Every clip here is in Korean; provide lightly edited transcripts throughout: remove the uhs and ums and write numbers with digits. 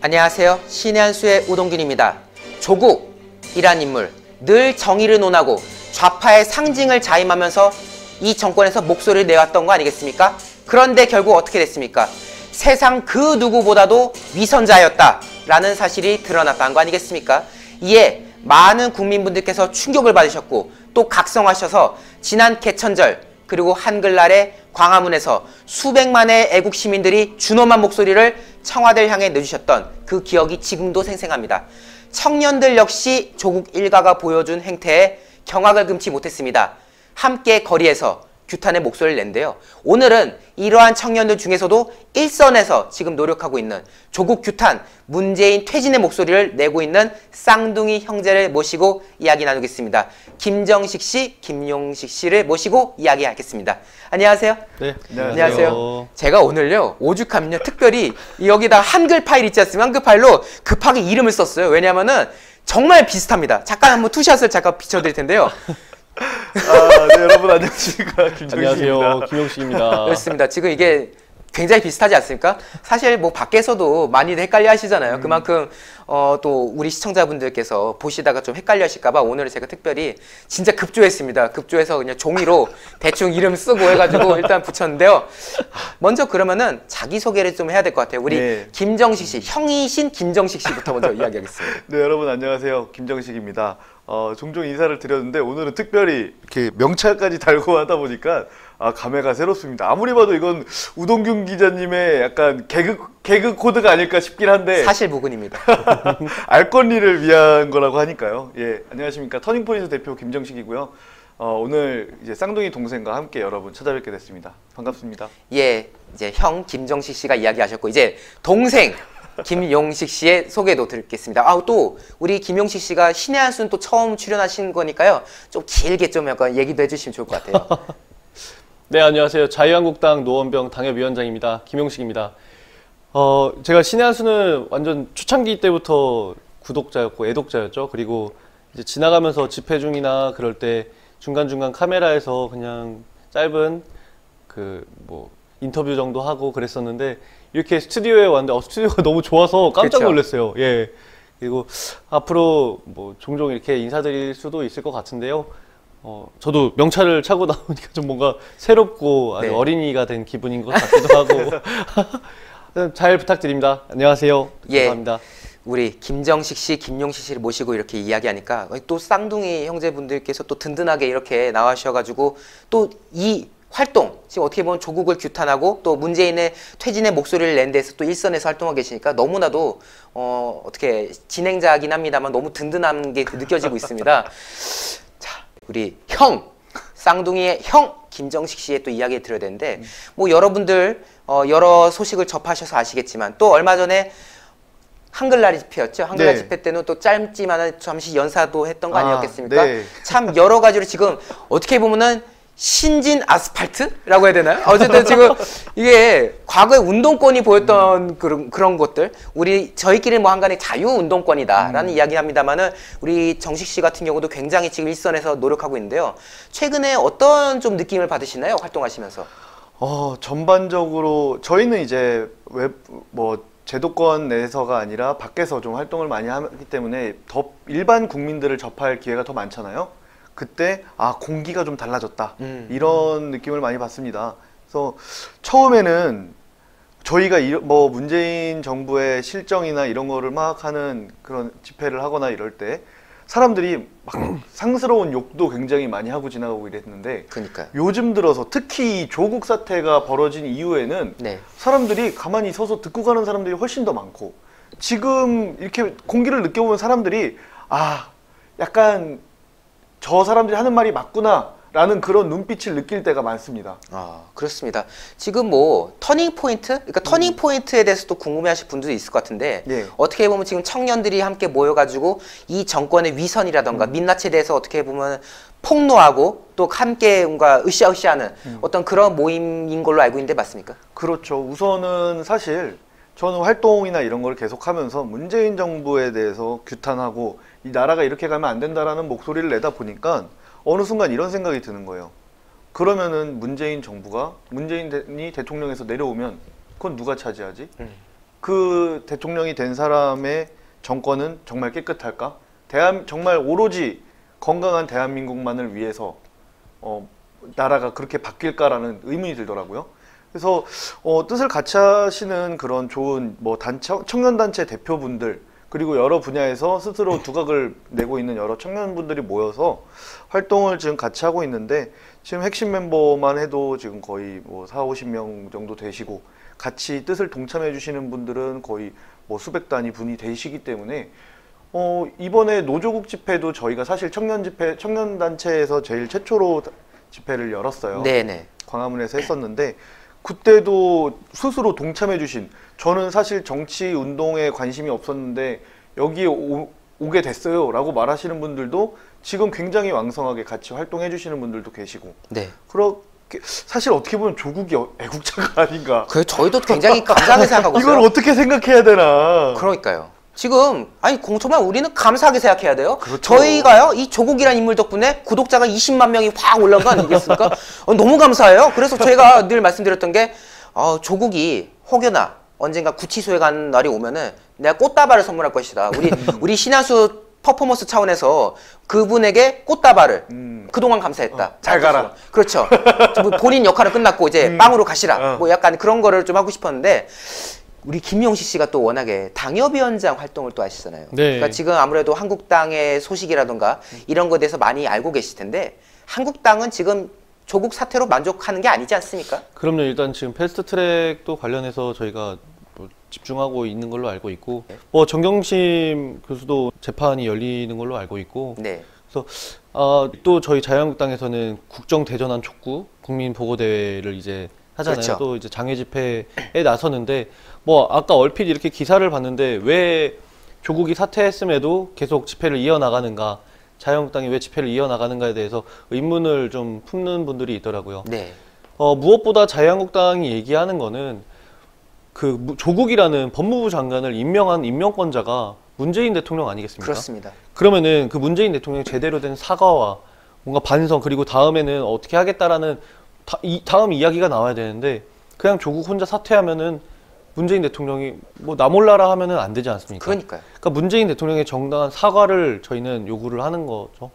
안녕하세요. 신의 한 수의 우동균입니다. 조국이란 인물, 늘 정의를 논하고 좌파의 상징을 자임하면서 이 정권에서 목소리를 내왔던 거 아니겠습니까? 그런데 결국 어떻게 됐습니까? 세상 그 누구보다도 위선자였다라는 사실이 드러났다는 거 아니겠습니까? 이에 많은 국민분들께서 충격을 받으셨고 또 각성하셔서 지난 개천절 그리고 한글날에 광화문에서 수백만의 애국 시민들이 준엄한 목소리를 청와대를 향해 내주셨던 그 기억이 지금도 생생합니다. 청년들 역시 조국 일가가 보여준 행태에 경악을 금치 못했습니다. 함께 거리에서 규탄의 목소리를 낸데요. 오늘은 이러한 청년들 중에서도 일선에서 지금 노력하고 있는 조국 규탄, 문재인 퇴진의 목소리를 내고 있는 쌍둥이 형제를 모시고 이야기 나누겠습니다. 김정식 씨, 김용식 씨를 모시고 이야기하겠습니다. 안녕하세요. 네, 안녕하세요. 제가 오늘요, 오죽하면요, 특별히 여기다 한글 파일 있지 않습니까? 한글 파일로 급하게 이름을 썼어요. 왜냐면은 정말 비슷합니다. 잠깐 한번 투샷을 잠깐 비춰드릴 텐데요. 네, 여러분 안녕하십니까, 김정식입니다. 안녕하세요, 김용식입니다. 그렇습니다. 지금 이게 굉장히 비슷하지 않습니까? 사실 뭐 밖에서도 많이들 헷갈려 하시잖아요. 그만큼 또 우리 시청자분들께서 보시다가 좀 헷갈려 하실까봐 오늘은 제가 특별히 진짜 급조했습니다. 급조해서 그냥 종이로 대충 이름 쓰고 해가지고 일단 붙였는데요. 먼저 그러면은 자기소개를 좀 해야 될 것 같아요. 우리 김정식 씨, 형이신 김정식 씨부터 먼저 이야기하겠습니다. 네, 여러분 안녕하세요, 김정식입니다. 종종 인사를 드렸는데 오늘은 특별히 이렇게 명찰까지 달고 하다 보니까 감회가 새롭습니다. 아무리 봐도 이건 우동균 기자님의 약간 개그 코드가 아닐까 싶긴 한데 사실 무근입니다. 알 권리를 위한 거라고 하니까요. 예, 안녕하십니까, 터닝포인트 대표 김정식이고요. 오늘 이제 쌍둥이 동생과 함께 여러분 찾아뵙게 됐습니다. 반갑습니다. 예, 이제 형 김정식 씨가 이야기하셨고 이제 동생 김용식 씨의 소개도 드리겠습니다. 또 우리 김용식 씨가 신의 한 수는 또 처음 출연하신 거니까요. 좀 길게 좀 약간 얘기도 해주시면 좋을 것 같아요. 네, 안녕하세요. 자유한국당 노원병 당협위원장입니다. 김용식입니다. 제가 신의 한 수는 완전 초창기 때부터 구독자였고 애독자였죠. 그리고 이제 지나가면서 집회 중이나 그럴 때 중간중간 카메라에서 그냥 짧은 인터뷰 정도 하고 그랬었는데 이렇게 스튜디오에 왔는데 스튜디오가 너무 좋아서 깜짝 놀랐어요. 예. 그리고 앞으로 뭐 종종 이렇게 인사드릴 수도 있을 것 같은데요. 저도 명찰을 차고 나오니까 좀 뭔가 새롭고 아주 어린이가 된 기분인 것 같기도 하고 잘 부탁드립니다. 안녕하세요. 감사합니다. 우리 김정식 씨, 김용식 씨를 모시고 이렇게 이야기하니까 또 쌍둥이 형제분들께서 또 든든하게 이렇게 나와주셔가지고 또 이 활동, 지금 어떻게 보면 조국을 규탄하고 또 문재인의 퇴진의 목소리를 낸 데서 또 일선에서 활동하고 계시니까 너무나도 어떻게 진행자이긴 합니다만 너무 든든한 게 느껴지고 있습니다. 자, 우리 형, 쌍둥이의 형 김정식 씨의 또 이야기 들어야 되는데 뭐 여러분들 여러 소식을 접하셔서 아시겠지만 또 얼마 전에 한글날 집회였죠. 한글날 집회 때는 또 짧지만 잠시 연사도 했던 거 아니었겠습니까? 참 여러 가지로 지금 어떻게 보면은 신진 아스팔트라고 해야 되나요? 어쨌든 지금 이게 과거에 운동권이 보였던 그런 것들, 저희끼리 뭐 한간에 자유운동권이다라는 이야기 합니다만은 우리 정식 씨 같은 경우도 굉장히 지금 일선에서 노력하고 있는데요. 최근에 어떤 좀 느낌을 받으시나요? 활동하시면서? 전반적으로 저희는 이제 제도권 내에서가 아니라 밖에서 좀 활동을 많이 하기 때문에 더 일반 국민들을 접할 기회가 더 많잖아요. 그때 공기가 좀 달라졌다 이런 느낌을 많이 받습니다. 그래서 처음에는 저희가 문재인 정부의 실정이나 이런 거를 막 하는 그런 집회를 하거나 이럴 때 사람들이 막 상스러운 욕도 굉장히 많이 하고 지나가고 이랬는데 그러니까요. 요즘 들어서 특히 조국 사태가 벌어진 이후에는 사람들이 가만히 서서 듣고 가는 사람들이 훨씬 더 많고 지금 이렇게 공기를 느껴보면 사람들이 약간 저 사람들이 하는 말이 맞구나 라는 그런 눈빛을 느낄 때가 많습니다. 그렇습니다. 지금 뭐 터닝 포인트? 그러니까 터닝 포인트에 대해서도 궁금해하실 분들도 있을 것 같은데 어떻게 보면 지금 청년들이 함께 모여가지고 이 정권의 위선이라던가 민낯에 대해서 어떻게 보면 폭로하고 또 함께 뭔가 으쌰으쌰하는 어떤 그런 모임인 걸로 알고 있는데 맞습니까? 그렇죠. 우선은 사실 저는 활동이나 이런 걸 계속하면서 문재인 정부에 대해서 규탄하고 이 나라가 이렇게 가면 안 된다라는 목소리를 내다 보니까 어느 순간 이런 생각이 드는 거예요. 그러면은 문재인이 대통령에서 내려오면 그건 누가 차지하지? 그 대통령이 된 사람의 정권은 정말 깨끗할까? 정말 오로지 건강한 대한민국만을 위해서 나라가 그렇게 바뀔까라는 의문이 들더라고요. 그래서 뜻을 같이 하시는 그런 좋은 뭐 청년단체 대표분들, 그리고 여러 분야에서 스스로 두각을 내고 있는 여러 청년분들이 모여서 활동을 지금 같이 하고 있는데, 지금 핵심 멤버만 해도 지금 거의 뭐 40~50명 정도 되시고, 같이 뜻을 동참해 주시는 분들은 거의 뭐 수백 단위 분이 되시기 때문에 이번에 노조국 집회도 저희가 사실 청년단체에서 제일 최초로 집회를 열었어요. 네네. 광화문에서 했었는데, 그때도 스스로 동참해 주신, 저는 사실 정치 운동에 관심이 없었는데 여기에 오게 됐어요 라고 말하시는 분들도 지금 굉장히 왕성하게 같이 활동해 주시는 분들도 계시고, 네. 그렇게 사실 어떻게 보면 조국이 애국자가 아닌가. 그 저희도 굉장히 감사하게 생각하고 있어요. 이걸 어떻게 생각해야 되나. 그러니까요. 지금 정말 우리는 감사하게 생각해야 돼요. 그렇죠. 저희가요, 이 조국이라는 인물 덕분에 구독자가 20만 명이 확 올라간 거 아니겠습니까? 너무 감사해요. 그래서 제가 늘 말씀드렸던 게 조국이 혹여나 언젠가 구치소에 가는 날이 오면은 내가 꽃다발을 선물할 것이다. 우리 신한수 퍼포먼스 차원에서 그분에게 꽃다발을 그동안 감사했다. 잘 가라. 그렇죠. 본인 역할은 끝났고 이제 빵으로 가시라. 뭐 약간 그런 거를 좀 하고 싶었는데, 우리 김용식 씨가 또 워낙에 당협위원장 활동을 또 하시잖아요. 네. 그러니까 지금 아무래도 한국당의 소식이라던가 이런 거에 대해서 많이 알고 계실 텐데, 한국당은 지금 조국 사태로 만족하는 게 아니지 않습니까? 그럼요. 일단 지금 패스트트랙도 관련해서 저희가 뭐 집중하고 있는 걸로 알고 있고, 뭐 정경심 교수도 재판이 열리는 걸로 알고 있고, 네. 그래서 또 저희 자유한국당에서는 국정대전환 촉구 국민보고대회를 이제 하잖아요. 그렇죠. 또 이제 장외 집회에 나서는데, 뭐 아까 얼핏 이렇게 기사를 봤는데 왜 조국이 사퇴했음에도 계속 집회를 이어나가는가, 자유한국당이 왜 집회를 이어나가는가에 대해서 의문을 좀 품는 분들이 있더라고요. 네. 무엇보다 자유한국당이 얘기하는 거는 그 조국이라는 법무부 장관을 임명한 임명권자가 문재인 대통령 아니겠습니까? 그렇습니다. 그러면은 그 문재인 대통령의 제대로 된 사과와 뭔가 반성, 그리고 다음에는 어떻게 하겠다라는 다음 이야기가 나와야 되는데, 그냥 조국 혼자 사퇴하면은 문재인 대통령이 뭐 나 몰라라 하면은 안 되지 않습니까? 그러니까요. 그러니까 문재인 대통령의 정당한 사과를 저희는 요구를 하는 거죠,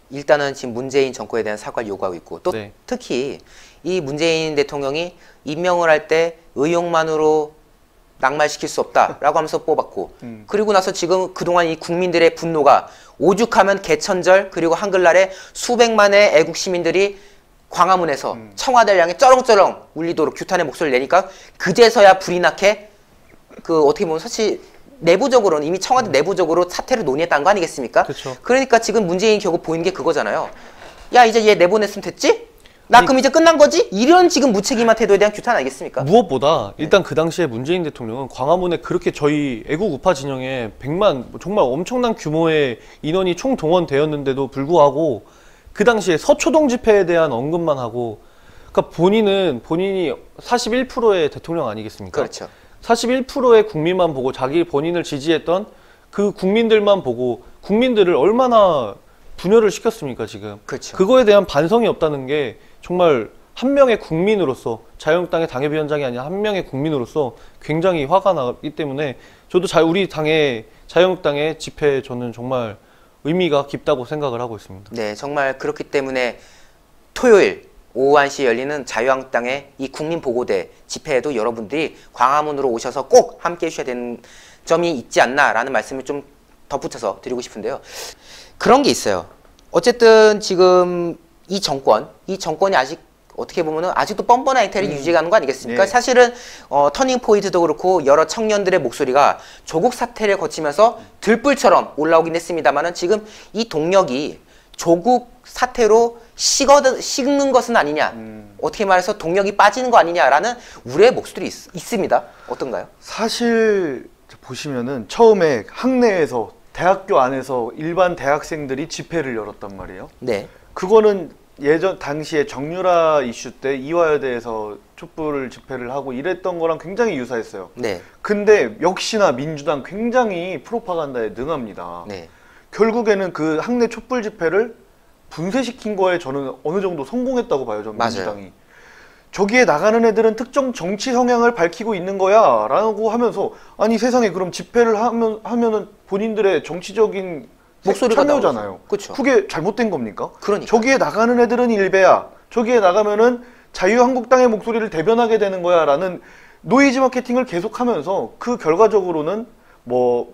일단은 지금 문재인 정권에 대한 사과를 요구하고 있고, 또 네. 특히 이 문재인 대통령이 임명을 할 때 의욕만으로 낙마시킬 수 없다라고 하면서 뽑았고, 그리고 나서 지금 그동안 이 국민들의 분노가 오죽하면 개천절 그리고 한글날에 수백만의 애국 시민들이 광화문에서 청와대를 향해 쩌렁쩌렁 울리도록 규탄의 목소리를 내니까 그제서야 불이 나게 어떻게 보면 사실 내부적으로는 이미 청와대 내부적으로 사퇴를 논의했다는 거 아니겠습니까? 그쵸. 그러니까 지금 문재인이 결국 보이는 게 그거잖아요. 야, 이제 얘 내보냈으면 됐지? 나 그럼 이제 끝난 거지? 이런 지금 무책임한 태도에 대한 규탄 아니겠습니까? 무엇보다 일단 그 당시에 문재인 대통령은 광화문에 그렇게 저희 애국 우파 진영에 100만, 정말 엄청난 규모의 인원이 총동원되었는데도 불구하고 그 당시에 서초동 집회에 대한 언급만 하고, 그러니까 본인이 41%의 대통령 아니겠습니까? 그렇죠. 41%의 국민만 보고, 본인을 지지했던 그 국민들만 보고 국민들을 얼마나 분열을 시켰습니까, 지금? 그렇죠. 그거에 대한 반성이 없다는 게 정말 한 명의 국민으로서, 자유한국당의 당협위원장이 아니라 한 명의 국민으로서 굉장히 화가 나기 때문에, 저도 우리 자유한국당의 집회에 저는 정말 의미가 깊다고 생각을 하고 있습니다. 네, 정말 그렇기 때문에 토요일 오후 1시에 열리는 자유한국당의 이 국민보고대 집회에도 여러분들이 광화문으로 오셔서 꼭 함께 해주셔야 되는 점이 있지 않나라는 말씀을 좀 덧붙여서 드리고 싶은데요. 그런 게 있어요. 어쨌든 지금 이 정권이 아직 어떻게 보면은 아직도 뻔뻔한 행태를 유지하는 거 아니겠습니까? 네. 사실은 터닝 포인트도 그렇고 여러 청년들의 목소리가 조국 사태를 거치면서 들불처럼 올라오긴 했습니다만은, 지금 이 동력이 조국 사태로 식는 것은 아니냐, 어떻게 말해서 동력이 빠지는 거 아니냐라는 우려의 목소리 있습니다. 어떤가요? 사실 보시면은 처음에 학내에서, 대학교 안에서 일반 대학생들이 집회를 열었단 말이에요. 네. 그거는 당시에 정유라 이슈 때 이화여대에서 촛불 집회를 하고 이랬던 거랑 굉장히 유사했어요. 네. 근데 역시나 민주당 굉장히 프로파간다에 능합니다. 네. 결국에는 그 학내 촛불 집회를 분쇄시킨 거에 저는 어느 정도 성공했다고 봐요, 저는 맞아요. 민주당이. 저기에 나가는 애들은 특정 정치 성향을 밝히고 있는 거야 라고 하면서 아니 세상에 그럼 집회를 하면은 본인들의 정치적인 목소리가 참여잖아요. 그렇죠. 그게 잘못된 겁니까? 그러니까. 저기에 나가는 애들은 일배야. 저기에 나가면은 자유한국당의 목소리를 대변하게 되는 거야 라는 노이즈 마케팅을 계속하면서 그 결과적으로는 뭐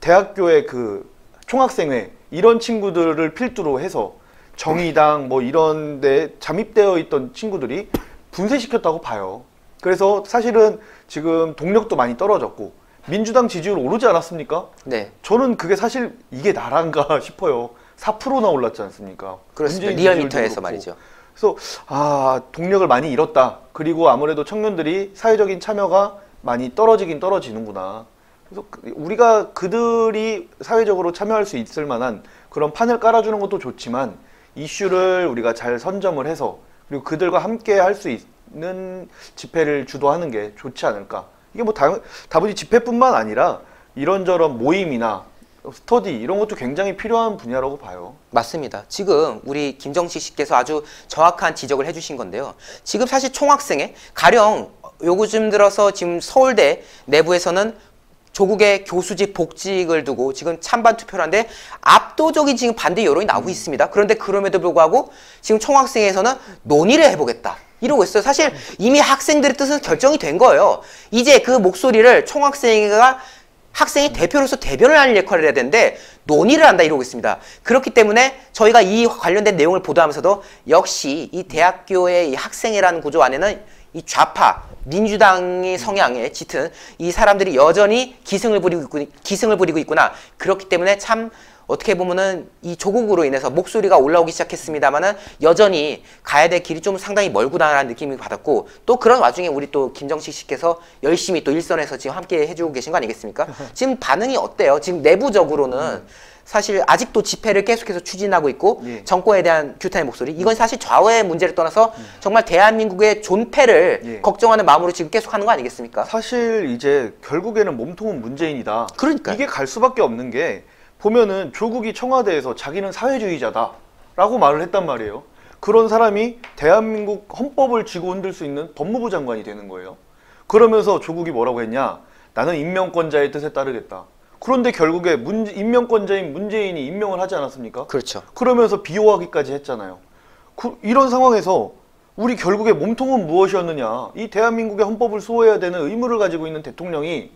대학교의 그 총학생회 이런 친구들을 필두로 해서 정의당 뭐 이런 데 잠입되어 있던 친구들이 분쇄시켰다고 봐요. 그래서 사실은 지금 동력도 많이 떨어졌고 민주당 지지율 오르지 않았습니까? 네. 저는 그게 사실 이게 나란가 싶어요. 4%나 올랐지 않습니까? 그렇습니다. 문재인 리얼미터에서 지지율도 말이죠. 그래서 동력을 많이 잃었다. 그리고 아무래도 청년들이 사회적인 참여가 많이 떨어지긴 떨어지는구나. 그래서 우리가 그들이 사회적으로 참여할 수 있을 만한 그런 판을 깔아주는 것도 좋지만 이슈를 우리가 잘 선점을 해서 그리고 그들과 함께 할 수 있는 집회를 주도하는 게 좋지 않을까. 이게 뭐 다분히 집회뿐만 아니라 이런저런 모임이나 스터디 이런 것도 굉장히 필요한 분야라고 봐요. 맞습니다. 지금 우리 김정식 씨께서 아주 정확한 지적을 해주신 건데요. 지금 사실 총학생회 가령 요즘 들어서 지금 서울대 내부에서는 조국의 교수직 복직을 두고 지금 찬반 투표를 하는데 압도적인 지금 반대 여론이 나오고 있습니다. 그런데 그럼에도 불구하고 지금 총학생회에서는 논의를 해보겠다 이러고 있어요. 사실 이미 학생들의 뜻은 결정이 된 거예요. 이제 그 목소리를 총학생회가 학생이 대표로서 대변을 하는 역할을 해야 되는데 논의를 한다 이러고 있습니다. 그렇기 때문에 저희가 이 관련된 내용을 보도하면서도 역시 이 대학교의 이 학생회라는 구조 안에는 이 좌파 민주당의 성향에 짙은 이 사람들이 여전히 기승을 부리고 있구나. 그렇기 때문에 참 어떻게 보면은 이 조국으로 인해서 목소리가 올라오기 시작했습니다만은 여전히 가야 될 길이 좀 상당히 멀구나라는 느낌을 받았고 또 그런 와중에 우리 또 김정식 씨께서 열심히 또 일선에서 지금 함께 해주고 계신 거 아니겠습니까? 지금 반응이 어때요? 지금 내부적으로는 사실 아직도 집회를 계속해서 추진하고 있고 예. 정권에 대한 규탄의 목소리 이건 사실 좌우의 문제를 떠나서 정말 대한민국의 존폐를 예. 걱정하는 마음으로 지금 계속하는 거 아니겠습니까? 사실 이제 결국에는 몸통은 문재인이다. 그러니까요. 이게 갈 수밖에 없는 게 보면은 조국이 청와대에서 자기는 사회주의자다라고 말을 했단 말이에요. 그런 사람이 대한민국 헌법을 쥐고 흔들 수 있는 법무부 장관이 되는 거예요. 그러면서 조국이 뭐라고 했냐? 나는 임명권자의 뜻에 따르겠다. 그런데 결국에 임명권자인 문재인이 임명을 하지 않았습니까? 그렇죠. 그러면서 비호하기까지 했잖아요. 이런 상황에서 우리 결국에 몸통은 무엇이었느냐? 이 대한민국의 헌법을 수호해야 되는 의무를 가지고 있는 대통령이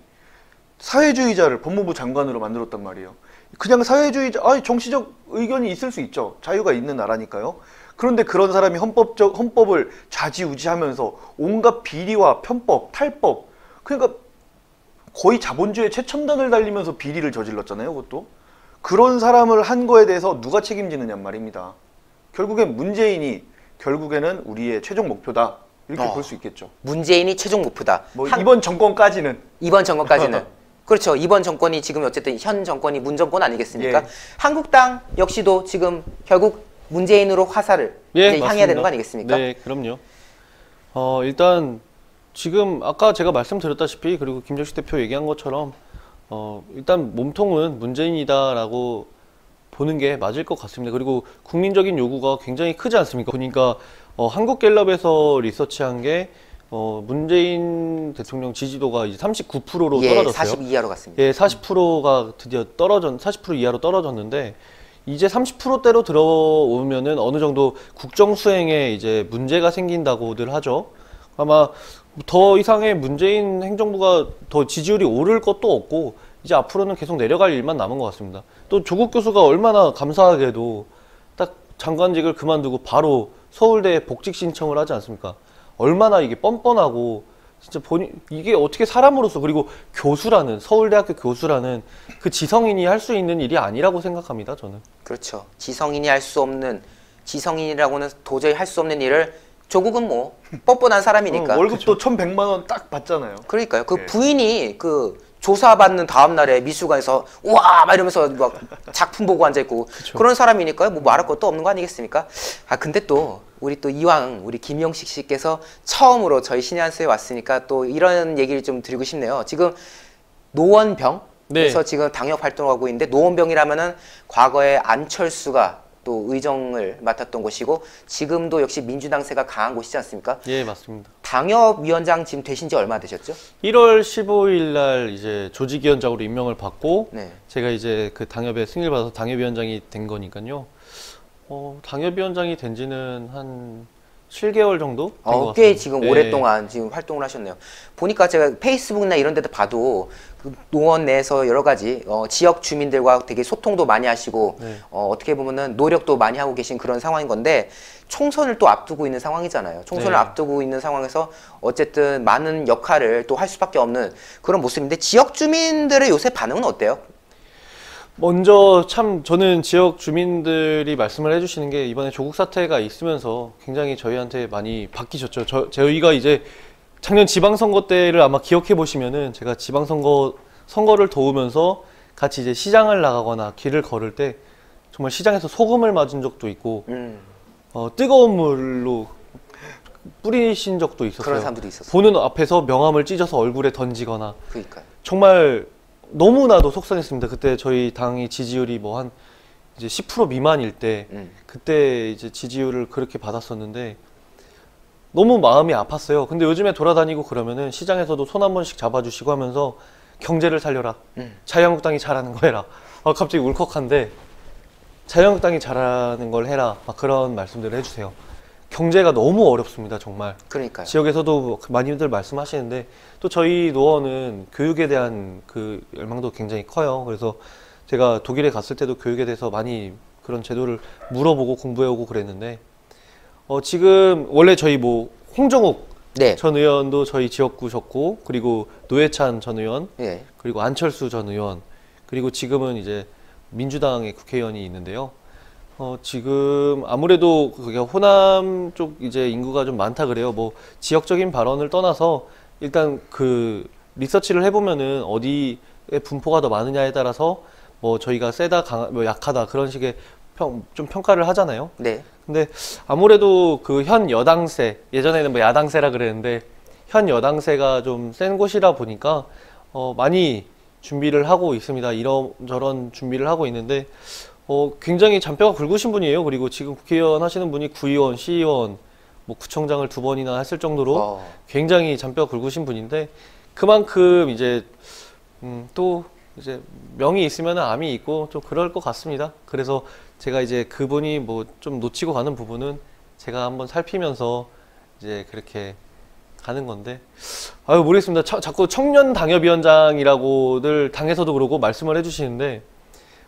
사회주의자를 법무부 장관으로 만들었단 말이에요. 그냥 사회주의자, 정치적 의견이 있을 수 있죠. 자유가 있는 나라니까요. 그런데 그런 사람이 헌법을 좌지우지하면서 온갖 비리와 편법, 탈법, 그러니까 거의 자본주의 최첨단을 달리면서 비리를 저질렀잖아요. 그것도. 그런 사람을 한 거에 대해서 누가 책임지느냐 말입니다. 결국엔 문재인이 결국에는 우리의 최종 목표다. 이렇게 볼 수 있겠죠. 문재인이 최종 목표다. 뭐 이번 정권까지는. 이번 정권까지는. 그렇죠. 이번 정권이 지금 어쨌든 현 정권이 문 정권 아니겠습니까? 예. 한국당 역시도 지금 결국 문재인으로 화살을 이제 향해야 맞습니다. 되는 거 아니겠습니까? 네, 그럼요. 일단 지금 아까 제가 말씀드렸다시피 그리고 김정식 대표 얘기한 것처럼 일단 몸통은 문재인이다라고 보는 게 맞을 것 같습니다. 그리고 국민적인 요구가 굉장히 크지 않습니까? 보니까 한국갤럽에서 리서치한 게 문재인 대통령 지지도가 이제 39%로 예, 떨어졌어요. 40 이하로 갔습니다. 예, 40%가 드디어 40% 이하로 떨어졌는데 이제 30%대로 들어오면은 어느 정도 국정 수행에 이제 문제가 생긴다고들 하죠. 아마 더 이상의 문재인 행정부가 더 지지율이 오를 것도 없고 이제 앞으로는 계속 내려갈 일만 남은 것 같습니다. 또 조국 교수가 얼마나 감사하게도 딱 장관직을 그만두고 바로 서울대에 복직 신청을 하지 않습니까? 얼마나 이게 뻔뻔하고 진짜 이게 어떻게 사람으로서 그리고 교수라는 서울대학교 교수라는 그 지성인이 할 수 있는 일이 아니라고 생각합니다. 저는. 그렇죠. 지성인이 할 수 없는 지성인이라고는 도저히 할 수 없는 일을 조국은 뭐 뻔뻔한 사람이니까. 월급도 1,100만 원 딱 받잖아요. 그러니까요. 그 예. 부인이 그 조사받는 다음 날에 미술관에서 우와 막 이러면서 막 작품 보고 앉아 있고 그런 사람이니까요. 뭐 말할 것도 없는 거 아니겠습니까? 근데 또 우리 또 이왕 우리 김영식 씨께서 처음으로 저희 신의 한 수에 왔으니까 또 이런 얘기를 좀 드리고 싶네요. 지금 노원병에서 네. 지금 당역 활동하고 있는데 노원병이라면은 과거에 안철수가 또 의정을 맡았던 곳이고 지금도 역시 민주당세가 강한 곳이지 않습니까? 예, 맞습니다. 당협위원장 지금 되신 지 얼마 되셨죠? 1월 15일 날 이제 조직위원장으로 임명을 받고 네. 제가 이제 그 당협에 승인을 받아서 당협위원장이 된 거니까요. 당협위원장이 된 지는 한 7개월 정도 된 것 같습니다. 꽤 지금 예. 오랫동안 지금 활동을 하셨네요. 보니까 제가 페이스북이나 이런 데도 봐도 그 노원 내에서 여러 가지 지역 주민들과 되게 소통도 많이 하시고 네. 어떻게 보면은 노력도 많이 하고 계신 그런 상황인 건데 총선을 또 앞두고 있는 상황이잖아요. 총선을 네. 앞두고 있는 상황에서 어쨌든 많은 역할을 또 할 수밖에 없는 그런 모습인데 지역 주민들의 요새 반응은 어때요? 먼저 참 저는 지역 주민들이 말씀을 해주시는 게 이번에 조국 사태가 있으면서 굉장히 저희한테 많이 바뀌셨죠. 저희가 이제 작년 지방선거 때를 아마 기억해 보시면은 제가 선거를 도우면서 같이 이제 시장을 나가거나 길을 걸을 때 정말 시장에서 소금을 맞은 적도 있고 뜨거운 물로 뿌리신 적도 있었어요. 그런 사람들이 있었어요. 보는 앞에서 명함을 찢어서 얼굴에 던지거나 그러니까요. 정말 너무나도 속상했습니다. 그때 저희 당이 지지율이 뭐 한 이제 10% 미만일 때 그때 이제 지지율을 그렇게 받았었는데 너무 마음이 아팠어요. 근데 요즘에 돌아다니고 그러면은 시장에서도 손 한 번씩 잡아주시고 하면서 경제를 살려라. 자유한국당이 잘하는 거 해라. 갑자기 울컥한데 자유한국당이 잘하는 걸 해라. 막 그런 말씀들을 해주세요. 경제가 너무 어렵습니다, 정말. 그러니까요. 지역에서도 많이들 말씀하시는데 또 저희 노원은 교육에 대한 그 열망도 굉장히 커요. 그래서 제가 독일에 갔을 때도 교육에 대해서 많이 그런 제도를 물어보고 공부해오고 그랬는데 지금 원래 저희 뭐 홍정욱 네. 전 의원도 저희 지역구셨고 그리고 노회찬 전 의원 예. 그리고 안철수 전 의원 그리고 지금은 이제 민주당의 국회의원이 있는데요. 지금 아무래도 그게 호남 쪽 이제 인구가 좀 많다 그래요. 뭐 지역적인 발언을 떠나서 일단 그 리서치를 해보면은 어디에 분포가 더 많으냐에 따라서 뭐 저희가 세다, 뭐 약하다 그런 식의 좀 평가를 하잖아요. 네. 근데 아무래도 그 현 여당세, 예전에는 뭐 야당세라 그랬는데 현 여당세가 좀 센 곳이라 보니까 많이 준비를 하고 있습니다. 이런저런 준비를 하고 있는데 굉장히 잔뼈가 굵으신 분이에요. 그리고 지금 국회의원 하시는 분이 구의원, 시의원, 뭐 구청장을 2번이나 했을 정도로 굉장히 잔뼈가 굵으신 분인데 그만큼 이제 또 이제 명이 있으면 암이 있고 좀 그럴 것 같습니다. 그래서 제가 이제 그분이 뭐 좀 놓치고 가는 부분은 제가 한번 살피면서 이제 그렇게 가는 건데 모르겠습니다. 자꾸 청년 당협위원장이라고들 당에서도 그러고 말씀을 해주시는데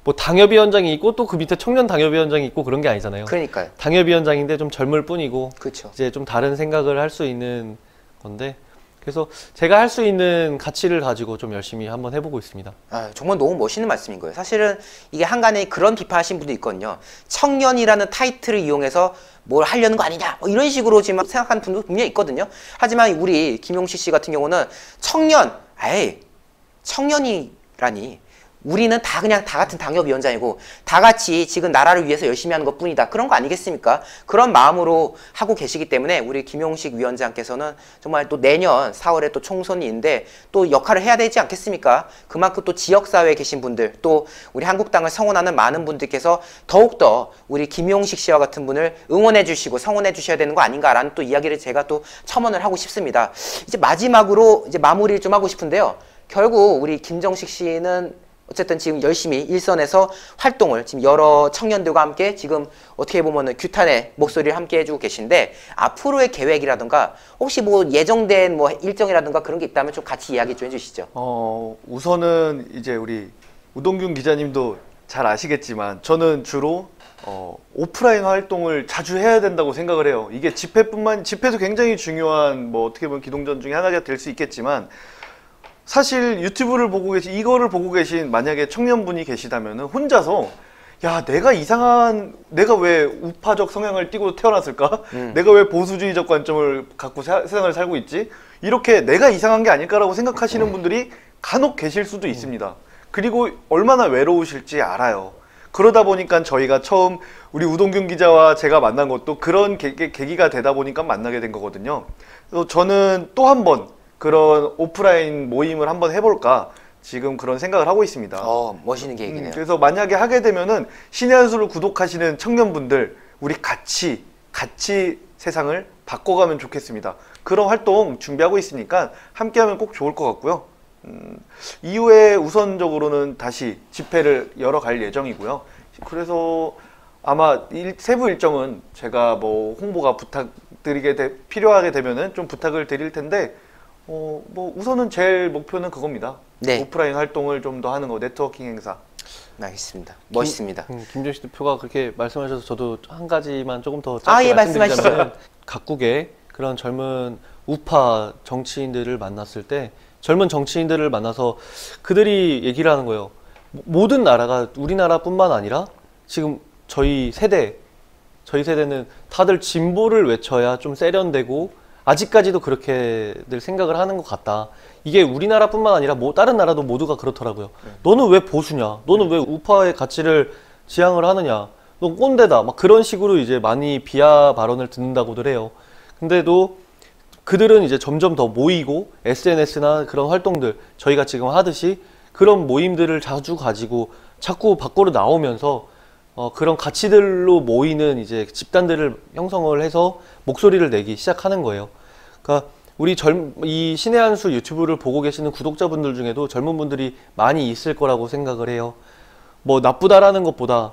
뭐 당협위원장이 있고 또 그 밑에 청년 당협위원장이 있고 그런 게 아니잖아요. 그러니까요. 당협위원장인데 좀 젊을 뿐이고 그렇죠. 이제 좀 다른 생각을 할 수 있는 건데 그래서 제가 할 수 있는 가치를 가지고 좀 열심히 한번 해보고 있습니다. 정말 너무 멋있는 말씀인 거예요. 사실은 이게 한간에 그런 비판하신 분도 있거든요. 청년이라는 타이틀을 이용해서 뭘 하려는 거 아니냐 뭐 이런 식으로 지금 생각하는 분도 분명히 있거든요. 하지만 우리 김용식 씨 같은 경우는 청년이라니 우리는 다 그냥 다 같은 당협위원장이고 다 같이 지금 나라를 위해서 열심히 하는 것 뿐이다. 그런 거 아니겠습니까? 그런 마음으로 하고 계시기 때문에 우리 김용식 위원장께서는 정말 또 내년 4월에 또 총선이 있는데 또 역할을 해야 되지 않겠습니까? 그만큼 또 지역사회에 계신 분들 또 우리 한국당을 성원하는 많은 분들께서 더욱더 우리 김용식 씨와 같은 분을 응원해 주시고 성원해 주셔야 되는 거 아닌가라는 또 이야기를 제가 또 첨언을 하고 싶습니다. 이제 마지막으로 이제 마무리를 좀 하고 싶은데요. 결국 우리 김정식 씨는 어쨌든 지금 열심히 일선에서 활동을 지금 여러 청년들과 함께 지금 어떻게 보면은 규탄의 목소리를 함께 해주고 계신데 앞으로의 계획이라든가 혹시 뭐 예정된 뭐 일정이라든가 그런 게 있다면 좀 같이 이야기 좀 해주시죠. 우선은 이제 우리 우동균 기자님도 잘 아시겠지만 저는 주로 오프라인 활동을 자주 해야 된다고 생각을 해요. 이게 집회도 굉장히 중요한 뭐 어떻게 보면 기동전 중에 하나가 될 수 있겠지만 사실 유튜브를 보고 이거를 보고 계신 만약에 청년분이 계시다면은 혼자서 야 내가 왜 우파적 성향을 띠고 태어났을까? 내가 왜 보수주의적 관점을 갖고 세상을 살고 있지? 이렇게 내가 이상한 게 아닐까라고 생각하시는 분들이 간혹 계실 수도 있습니다. 그리고 얼마나 외로우실지 알아요. 그러다 보니까 저희가 처음 우리 우동균 기자와 제가 만난 것도 그런 계기가 되다 보니까 만나게 된 거거든요. 그래서 저는 또 한 번 그런 오프라인 모임을 한번 해볼까 지금 그런 생각을 하고 있습니다. 멋있는 계획이네요. 그래서 만약에 하게 되면은 신의 한 수를 구독하시는 청년분들, 우리 같이 세상을 바꿔가면 좋겠습니다. 그런 활동 준비하고 있으니까 함께하면 꼭 좋을 것 같고요. 이후에 우선적으로는 다시 집회를 열어갈 예정이고요. 그래서 아마 세부 일정은 제가 뭐 홍보가 필요하게 되면은 좀 부탁을 드릴 텐데, 뭐 우선은 제일 목표는 그겁니다. 네. 오프라인 활동을 좀 더 하는 거, 네트워킹 행사. 알겠습니다. 멋있습니다. 김종식 대표가 그렇게 말씀하셔서 저도 한 가지만 조금 더 예, 짧게 말씀하시죠. 말씀드리자면 각국의 그런 젊은 우파 정치인들을 만났을 때 젊은 정치인들을 만나서 그들이 얘기를 하는 거예요. 모든 나라가 우리나라뿐만 아니라 지금 저희 세대는 다들 진보를 외쳐야 좀 세련되고 아직까지도 그렇게들 생각을 하는 것 같다. 이게 우리나라뿐만 아니라 다른 나라도 모두가 그렇더라고요. 너는 왜 보수냐? 너는 왜 우파의 가치를 지향을 하느냐? 너 꼰대다. 막 그런 식으로 이제 많이 비하 발언을 듣는다고들 해요. 근데도 그들은 이제 점점 더 모이고 SNS나 그런 활동들 저희가 지금 하듯이 그런 모임들을 자주 가지고 자꾸 밖으로 나오면서 그런 가치들로 모이는 이제 집단들을 형성을 해서 목소리를 내기 시작하는 거예요. 그러니까 우리 이 신의 한 수 유튜브를 보고 계시는 구독자분들 중에도 젊은 분들이 많이 있을 거라고 생각을 해요. 뭐 나쁘다라는 것보다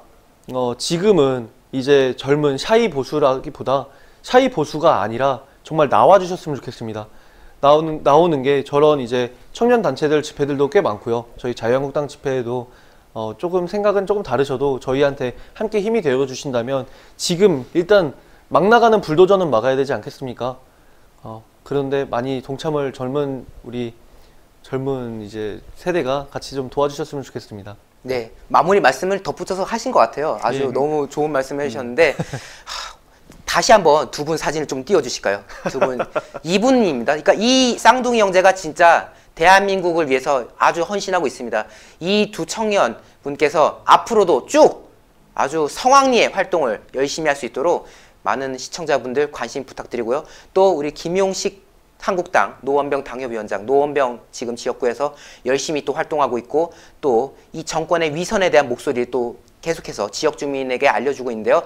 지금은 이제 젊은 샤이 보수라기보다 샤이 보수가 아니라 정말 나와주셨으면 좋겠습니다. 나오는 게 저런 이제 청년 단체들 집회들도 꽤 많고요. 저희 자유한국당 집회에도 조금 생각은 조금 다르셔도 저희한테 함께 힘이 되어 주신다면 지금 일단 막 나가는 불도저는 막아야 되지 않겠습니까? 그런데 많이 동참을 우리 젊은 이제 세대가 같이 좀 도와주셨으면 좋겠습니다. 네, 마무리 말씀을 덧붙여서 하신 것 같아요. 아주 예. 너무 좋은 말씀을 해주셨는데 다시 한번 두 분 사진을 좀 띄워주실까요? 두 분 이분입니다. 그러니까 이 쌍둥이 형제가 진짜 대한민국을 위해서 아주 헌신하고 있습니다. 이 두 청년 분께서 앞으로도 쭉 아주 성황리의 활동을 열심히 할 수 있도록 많은 시청자분들 관심 부탁드리고요. 또 우리 김용식 한국당 노원병 당협위원장, 노원병 지금 지역구에서 열심히 또 활동하고 있고 또 이 정권의 위선에 대한 목소리를 또 계속해서 지역 주민에게 알려주고 있는데요.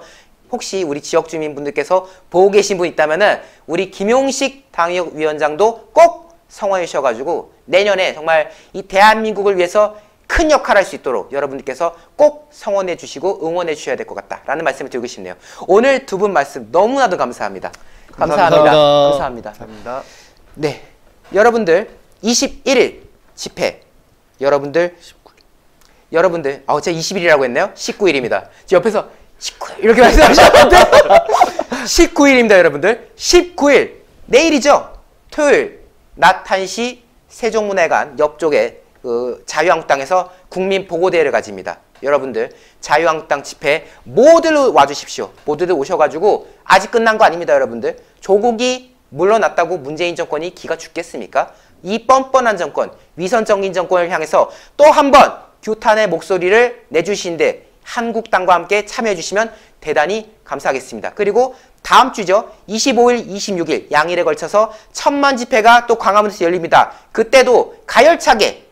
혹시 우리 지역 주민분들께서 보고 계신 분 있다면은 우리 김용식 당협위원장도 꼭 성원해 주셔가지고 내년에 정말 이 대한민국을 위해서 큰 역할을 할 수 있도록 여러분들께서 꼭 성원해 주시고 응원해 주셔야 될 것 같다라는 말씀을 드리고 싶네요. 오늘 두 분 말씀 너무나도 감사합니다. 감사합니다. 감사합니다. 감사합니다. 네, 여러분들 21일 집회 여러분들 제가 20일이라고 했나요? 19일입니다. 옆에서 19일 이렇게 말씀하셨는데 19일입니다 여러분들. 19일 내일이죠. 토요일 낮 1시 세종문화회관 옆쪽에 자유한국당에서 국민보고대회를 가집니다. 여러분들 자유한국당 집회 모두들 와주십시오. 모두들 오셔가지고 아직 끝난 거 아닙니다 여러분들. 조국이 물러났다고 문재인 정권이 기가 죽겠습니까? 이 뻔뻔한 정권, 위선적인 정권을 향해서 또 한 번 규탄의 목소리를 내주신데 한국당과 함께 참여해 주시면 대단히 감사하겠습니다. 그리고 다음 주죠. 25일, 26일 양일에 걸쳐서 1000만 집회가 또 광화문에서 열립니다. 그때도 가열차게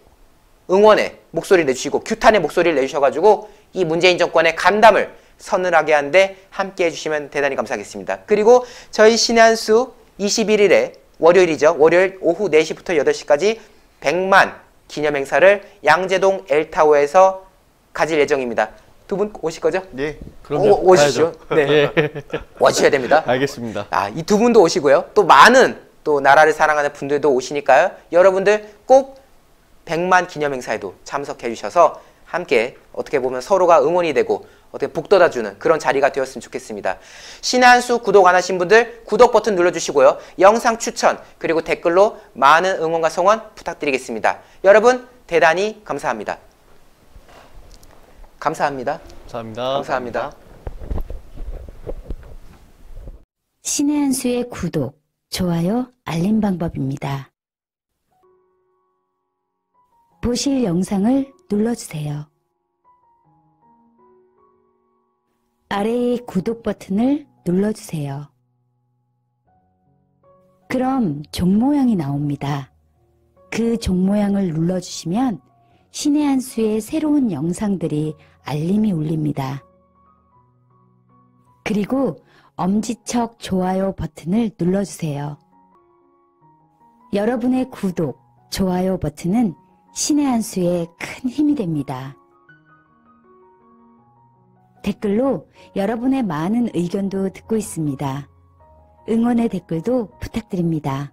응원의 목소리를 내주시고 규탄의 목소리를 내주셔가지고 이 문재인 정권의 간담을 서늘하게 하는데 함께 해주시면 대단히 감사하겠습니다. 그리고 저희 신의 한 수 21일에 월요일이죠. 월요일 오후 4시부터 8시까지 100만 기념행사를 양재동 엘타워에서 가질 예정입니다. 두 분 오실 거죠? 네. 그럼요. 오시죠. 네. 예. 와주셔야 됩니다. 알겠습니다. 이 두 분도 오시고요. 또 많은 또 나라를 사랑하는 분들도 오시니까요. 여러분들 꼭 100만 기념행사에도 참석해 주셔서 함께 어떻게 보면 서로가 응원이 되고 어떻게 북돋아주는 그런 자리가 되었으면 좋겠습니다. 신의 한 수 구독 안 하신 분들 구독 버튼 눌러주시고요. 영상 추천 그리고 댓글로 많은 응원과 성원 부탁드리겠습니다. 여러분 대단히 감사합니다. 감사합니다. 감사합니다. 감사합니다. 신의 한 수의 구독, 좋아요, 알림 방법입니다. 보실 영상을 눌러주세요. 아래의 구독 버튼을 눌러주세요. 그럼 종 모양이 나옵니다. 그 종 모양을 눌러주시면 신의 한 수의 새로운 영상들이 알림이 울립니다. 그리고 엄지척 좋아요 버튼을 눌러주세요. 여러분의 구독, 좋아요 버튼은 신의 한 수의 큰 힘이 됩니다. 댓글로 여러분의 많은 의견도 듣고 있습니다. 응원의 댓글도 부탁드립니다.